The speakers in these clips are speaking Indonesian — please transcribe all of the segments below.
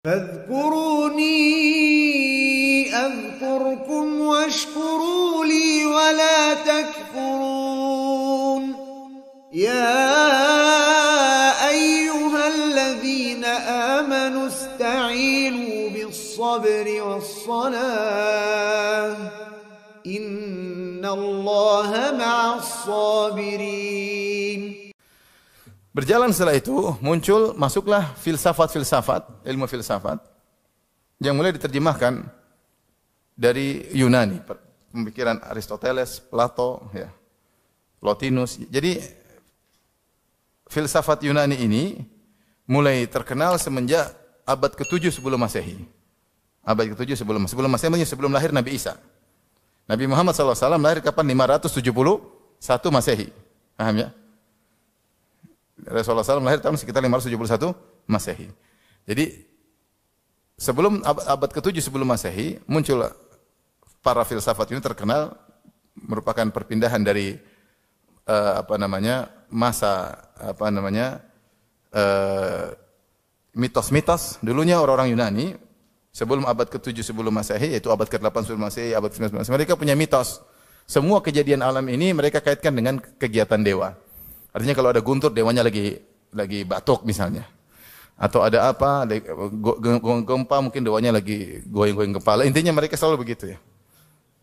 فاذكروني أذكركم واشكروا لي ولا تكفرون يا أيها الذين آمنوا استعينوا بالصبر والصلاة إن الله مع الصابرين. Berjalan setelah itu, masuklah filsafat-filsafat, ilmu filsafat, yang mulai diterjemahkan dari Yunani, pemikiran Aristoteles, Plato, ya, Plotinus. Jadi, filsafat Yunani ini mulai terkenal semenjak abad ke-7 sebelum Masehi. Abad ke-7 sebelum Masehi, sebelum lahir Nabi Isa. Nabi Muhammad SAW lahir kapan? 571 Masehi. Paham ya? Rasulullah SAW lahir tahun sekitar 571 Masehi. Jadi sebelum abad ke-7 sebelum Masehi muncul para filsafat ini terkenal, merupakan perpindahan dari mitos-mitos. Dulunya orang-orang Yunani sebelum abad ke-7 sebelum Masehi, yaitu abad ke-8 sebelum Masehi, abad ke-9 sebelum Masehi, mereka punya mitos. Semua kejadian alam ini mereka kaitkan dengan kegiatan dewa. Artinya kalau ada guntur, dewanya lagi batuk misalnya. Atau ada apa, gempa mungkin dewanya lagi goyang-goyang kepala. Intinya mereka selalu begitu ya.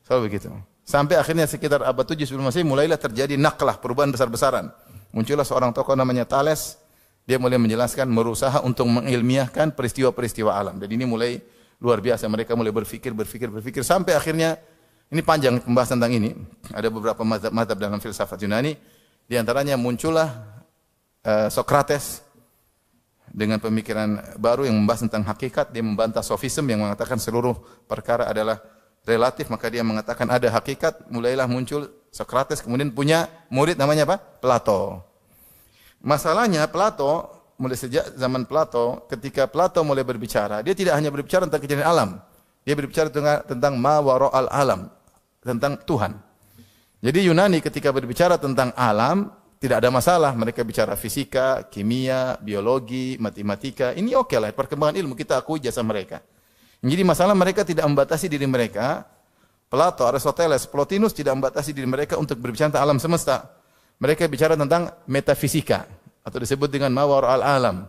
Selalu begitu. Sampai akhirnya sekitar abad 7 sebelum Masehi mulailah terjadi naklah, perubahan besar-besaran. Muncullah seorang tokoh namanya Thales. Dia mulai menjelaskan, berusaha untuk mengilmiahkan peristiwa-peristiwa alam. Dan ini mulai luar biasa. Mereka mulai berpikir sampai akhirnya, ini panjang pembahasan tentang ini. Ada beberapa mazhab dalam filsafat Yunani. Di antaranya muncullah Socrates dengan pemikiran baru yang membahas tentang hakikat. Dia membantah sofisme yang mengatakan seluruh perkara adalah relatif, maka dia mengatakan ada hakikat. Mulailah muncul Socrates, kemudian punya murid namanya apa? Plato. Masalahnya Plato, mulai sejak zaman Plato, ketika Plato mulai berbicara, dia tidak hanya berbicara tentang kejadian alam. Dia berbicara tentang ma wara'al alam, tentang Tuhan. Jadi Yunani ketika berbicara tentang alam, tidak ada masalah. Mereka bicara fisika, kimia, biologi, matematika. Ini oke lah, perkembangan ilmu kita akui jasa mereka. Jadi masalah mereka tidak membatasi diri mereka. Plato, Aristoteles, Plotinus tidak membatasi diri mereka untuk berbicara tentang alam semesta. Mereka bicara tentang metafisika, atau disebut dengan mawar al-alam.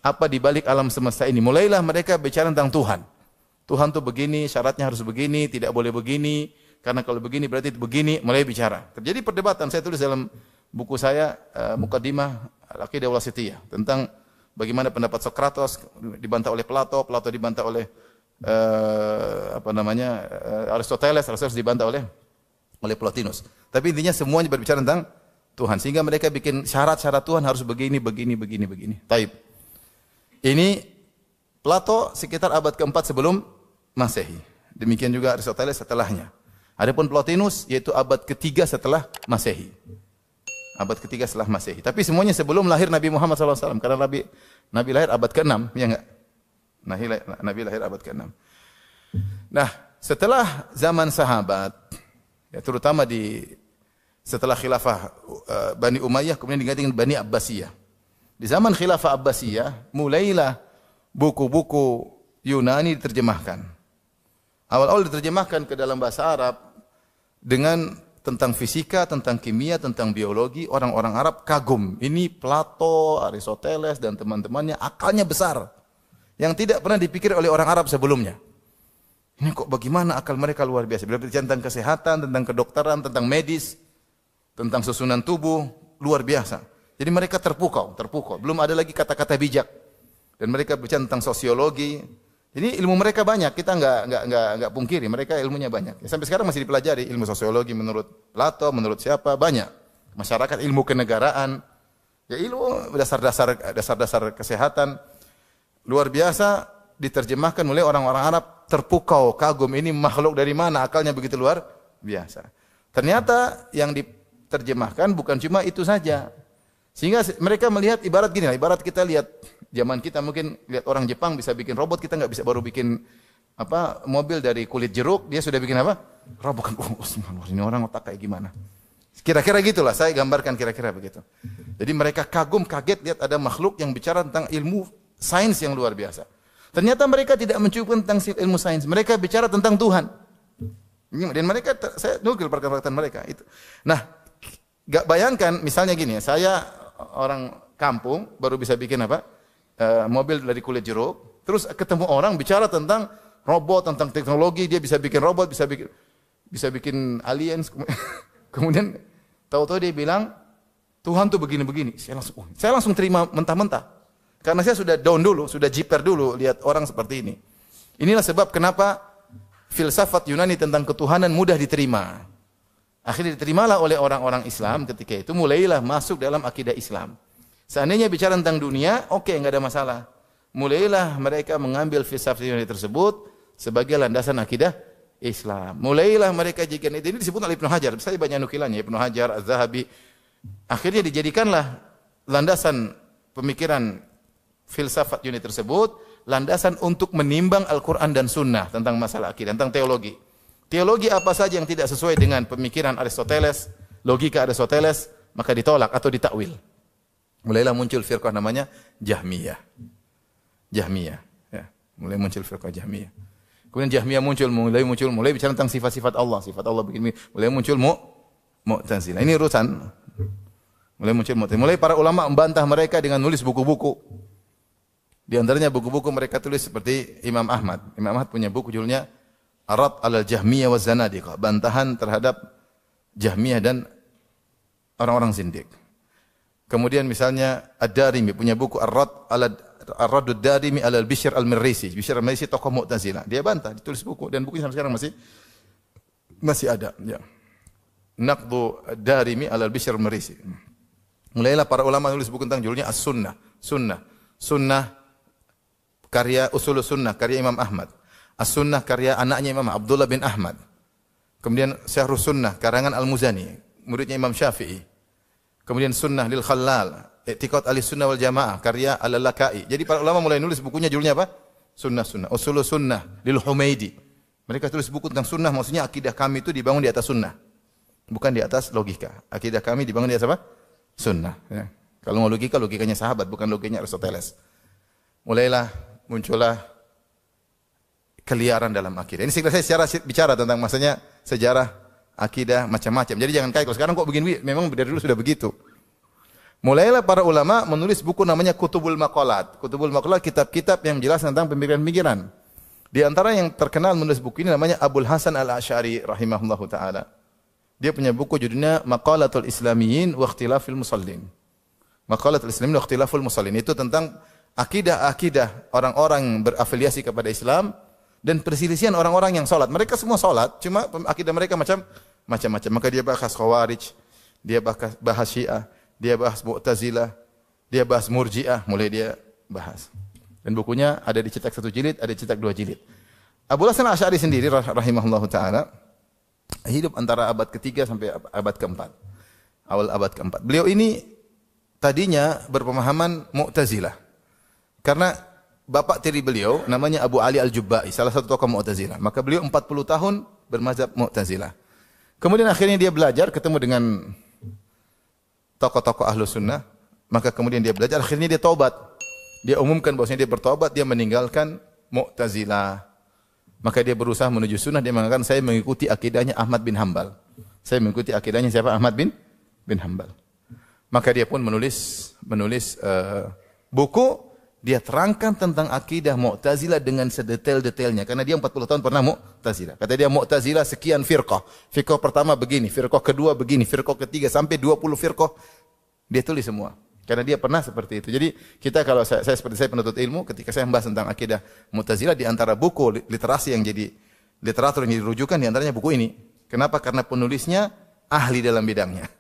Apa di balik alam semesta ini? Mulailah mereka bicara tentang Tuhan. Tuhan tuh begini, syaratnya harus begini, tidak boleh begini. Karena kalau begini berarti begini, mulai bicara. Terjadi perdebatan, saya tulis dalam buku saya, Muqaddimah Al-Aqidah Wasithiyah, tentang bagaimana pendapat Socrates dibantah oleh Plato, Plato dibantah oleh Aristoteles dibantah oleh Plotinus. Tapi intinya semuanya berbicara tentang Tuhan. Sehingga mereka bikin syarat-syarat Tuhan harus begini. Taib. Ini Plato sekitar abad ke-4 sebelum Masehi. Demikian juga Aristoteles setelahnya. Adapun Plotinus yaitu abad ke-3 setelah Masehi. Abad ke-3 setelah Masehi. Tapi semuanya sebelum lahir Nabi Muhammad SAW. Karena Nabi lahir abad ke-6, ya enggak? Nabi lahir abad ke-6. Nah, setelah zaman sahabat, ya terutama setelah khilafah Bani Umayyah, kemudian diganti dengan Bani Abbasiyah. Di zaman khilafah Abbasiyah, mulailah buku-buku Yunani diterjemahkan. Awal-awal diterjemahkan ke dalam bahasa Arab dengan tentang fisika, tentang kimia, tentang biologi. Orang-orang Arab kagum. Ini Plato, Aristoteles dan teman-temannya akalnya besar. Yang tidak pernah dipikir oleh orang Arab sebelumnya. Ini kok bagaimana akal mereka luar biasa. Bila bicara tentang kesehatan, tentang kedokteran, tentang medis, tentang susunan tubuh, luar biasa. Jadi mereka terpukau. Belum ada lagi kata-kata bijak. Dan mereka bicara tentang sosiologi. Jadi ilmu mereka banyak, kita enggak pungkiri, mereka ilmunya banyak. Sampai sekarang masih dipelajari ilmu sosiologi menurut Plato, menurut siapa, banyak. Masyarakat, ilmu kenegaraan, ya ilmu dasar-dasar kesehatan luar biasa diterjemahkan oleh orang-orang Arab, terpukau, kagum, ini makhluk dari mana, akalnya begitu luar biasa. Ternyata yang diterjemahkan bukan cuma itu saja. Sehingga mereka melihat ibarat gini lah, ibarat kita lihat zaman kita mungkin lihat orang Jepang bisa bikin robot, kita enggak bisa baru bikin mobil dari kulit jeruk, dia sudah bikin apa? Robot kan. Ini orang otak kayak gimana? Kira-kira gitulah, saya gambarkan kira-kira begitu. Jadi mereka kagum, kaget lihat ada makhluk yang bicara tentang ilmu sains yang luar biasa. Ternyata mereka tidak mencukupkan tentang ilmu sains. Mereka bicara tentang Tuhan. Dan mereka, saya nukil perkataan mereka itu. Nah, gak bayangkan misalnya gini, saya orang kampung baru bisa bikin apa? Mobil dari kulit jeruk. Terus ketemu orang bicara tentang robot, tentang teknologi, dia bisa bikin robot, bisa bikin aliens. Kemudian tahu-tahu dia bilang Tuhan tuh begini-begini. Saya langsung terima mentah-mentah. Karena saya sudah down dulu, sudah jiper dulu lihat orang seperti ini. Inilah sebab kenapa filsafat Yunani tentang ketuhanan mudah diterima. Akhirnya diterimalah oleh orang-orang Islam ketika itu, mulailah masuk dalam akidah Islam. Seandainya bicara tentang dunia, oke, enggak ada masalah. Mulailah mereka mengambil filsafat Yunani tersebut sebagai landasan akidah Islam. Mulailah mereka jika ini disebut oleh Ibnu Hajar, saya banyak nukilannya, Ibnu Hajar, Az-Zahabi. Akhirnya dijadikanlah landasan pemikiran filsafat Yunani tersebut landasan untuk menimbang Al-Quran dan Sunnah tentang masalah akidah, tentang teologi. Teologi apa saja yang tidak sesuai dengan pemikiran Aristoteles, logika Aristoteles, maka ditolak atau ditakwil. Mulailah muncul firqah namanya Jahmiyah. Jahmiyah, ya. Mulai muncul firqah Jahmiyah. Kemudian Jahmiyah mulai bicara tentang sifat-sifat Allah, begini, mulai muncul Mu'tazilah. Ini urusan. Mulai para ulama membantah mereka dengan nulis buku-buku. Di antaranya buku-buku mereka tulis seperti Imam Ahmad. Imam Ahmad punya buku judulnya Ar-Radd 'alal Jahmiyah wa Zanadiqah, bantahan terhadap Jahmiyah dan orang-orang zindik. Kemudian misalnya Ad-Darimi punya buku Ar-Radd ad-Darimi 'alal Bishr al-Mirrisi. Bishr al-Mirrisi tokoh Mu'tazilah. Dia bantah, ditulis buku dan bukunya sampai sekarang masih ada, ya. Naqdu ad-Darimi 'alal Bishr al-Mirrisi. Mulailah para ulama nulis buku tentang judulnya As-Sunnah. Sunnah karya Usul Sunnah, karya Imam Ahmad. As-Sunnah karya anaknya Imam Abdullah bin Ahmad. Kemudian Syahrus Sunnah, karangan Al-Muzani, muridnya Imam Syafi'i. Kemudian Sunnah lil Khallal, I'tiqad Ahlussunnah wal Jamaah, karya Al-Lalakai. Jadi para ulama mulai nulis bukunya judulnya apa? Sunnah. Usul Sunnah lil Humaidi. Mereka tulis buku tentang sunnah, maksudnya akidah kami itu dibangun di atas sunnah. Bukan di atas logika. Akidah kami dibangun di atas apa? Sunnah. Ya. Kalau mau logika, logikanya sahabat, bukan logikanya Aristoteles. Muncullah keliaran dalam akidah. Ini saya bicara tentang masanya sejarah akidah macam-macam. Jadi jangan kayak kalau sekarang kok begini, memang dari dulu sudah begitu. Mulailah para ulama menulis buku namanya Kutubul Maqalat. Kutubul Maqalat, kitab-kitab yang menjelaskan tentang pemikiran-pemikiran. Di antara yang terkenal menulis buku ini namanya Abul Hasan Al-Asy'ari rahimahullahu taala. Dia punya buku judulnya Maqalatul Islamiyyin wa Ikhtilafil Musallin. Maqalatul Islamiyyin wa Ikhtilafil Musallin itu tentang akidah-akidah orang-orang berafiliasi kepada Islam dan perselisihan orang-orang yang sholat. Mereka semua sholat, cuma akidah mereka macam-macam. Maka dia bahas Khawarij, dia bahas Syiah, dia bahas Mu'tazilah, dia bahas Murji'ah, mulai dia bahas. Dan bukunya ada dicetak 1 jilid, ada dicetak 2 jilid. Abu Hasan Asy'ari sendiri rahimahullahu taala hidup antara abad ke-3 sampai abad ke-4. Awal abad ke-4. Beliau ini tadinya berpemahaman Mu'tazilah. Karena bapak tiri beliau namanya Abu Ali Al-Jubba'i, salah satu tokoh Mu'tazilah. Maka beliau 40 tahun bermazhab Mu'tazilah. Kemudian akhirnya dia belajar, ketemu dengan tokoh-tokoh Ahlus Sunnah. Maka kemudian dia belajar, akhirnya dia taubat. Dia umumkan bahwasanya dia bertaubat, dia meninggalkan Mu'tazilah. Maka dia berusaha menuju sunnah, dia mengatakan saya mengikuti akidahnya Ahmad bin Hanbal. Saya mengikuti akidahnya siapa? Ahmad bin Hanbal. Maka dia pun menulis buku. Dia terangkan tentang akidah Mu'tazilah dengan sedetail-detailnya. Karena dia 40 tahun pernah Mu'tazilah. Kata dia Mu'tazilah sekian firqah. Firqah pertama begini, firqah kedua begini, firqah ketiga sampai 20 firqah. Dia tulis semua. Karena dia pernah seperti itu. Jadi kita kalau saya seperti saya penuntut ilmu, ketika saya membahas tentang akidah Mu'tazilah, di antara buku literasi yang jadi literatur yang jadi rujukan, di antaranya buku ini. Kenapa? Karena penulisnya ahli dalam bidangnya.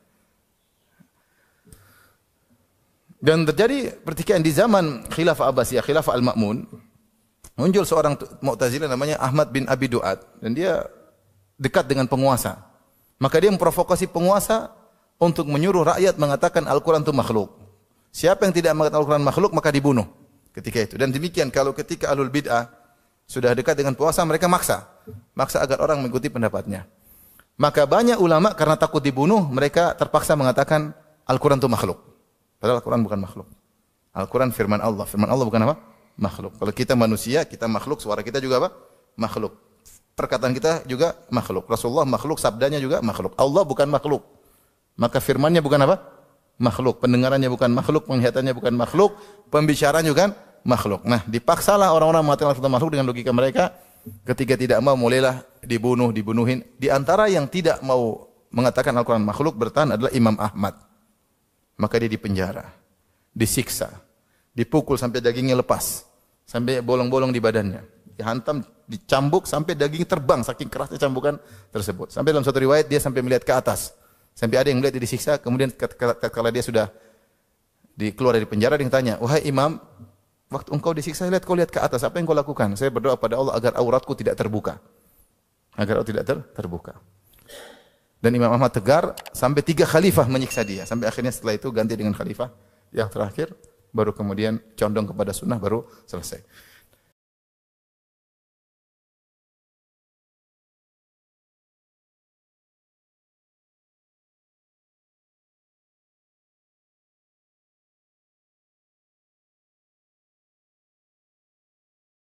Dan terjadi pertikaian di zaman Khilafah Abbasiyah, Khilafah Al-Ma'mun. Muncul seorang Mu'tazilah namanya Ahmad bin Abi Du'ad. Dan dia dekat dengan penguasa. Maka dia memprovokasi penguasa untuk menyuruh rakyat mengatakan Al-Quran itu makhluk. Siapa yang tidak mengatakan Al-Quran makhluk, maka dibunuh ketika itu. Dan demikian kalau ketika Ahlul Bid'ah sudah dekat dengan penguasa, mereka maksa agar orang mengikuti pendapatnya. Maka banyak ulama karena takut dibunuh, mereka terpaksa mengatakan Al-Quran itu makhluk. Padahal Al-Quran bukan makhluk. Al-Quran firman Allah. Firman Allah bukan apa? Makhluk. Kalau kita manusia, kita makhluk, suara kita juga apa? Makhluk. Perkataan kita juga makhluk. Rasulullah makhluk, sabdanya juga makhluk. Allah bukan makhluk. Maka firmannya bukan apa? Makhluk. Pendengarannya bukan makhluk, penglihatannya bukan makhluk, pembicaraan juga makhluk. Nah, dipaksalah orang-orang mengatakan Allah makhluk dengan logika mereka. Ketika tidak mau, mulailah dibunuhin. Di antara yang tidak mau mengatakan Al-Quran makhluk bertahan adalah Imam Ahmad. Maka dia dipenjara, disiksa, dipukul sampai dagingnya lepas, sampai bolong-bolong di badannya, dihantam, dicambuk sampai daging terbang saking kerasnya cambukan tersebut. Sampai dalam satu riwayat dia sampai melihat ke atas, sampai ada yang melihat dia disiksa. Kemudian ketika dia sudah keluar dari penjara, dia tanya, wahai Imam, waktu engkau disiksa kau lihat ke atas, apa yang kau lakukan? Saya berdoa pada Allah agar auratku tidak terbuka, agar tidak terbuka. Dan Imam Ahmad tegar sampai 3 khalifah menyiksa dia. Sampai akhirnya setelah itu ganti dengan khalifah yang terakhir. Baru kemudian condong kepada sunnah, baru selesai.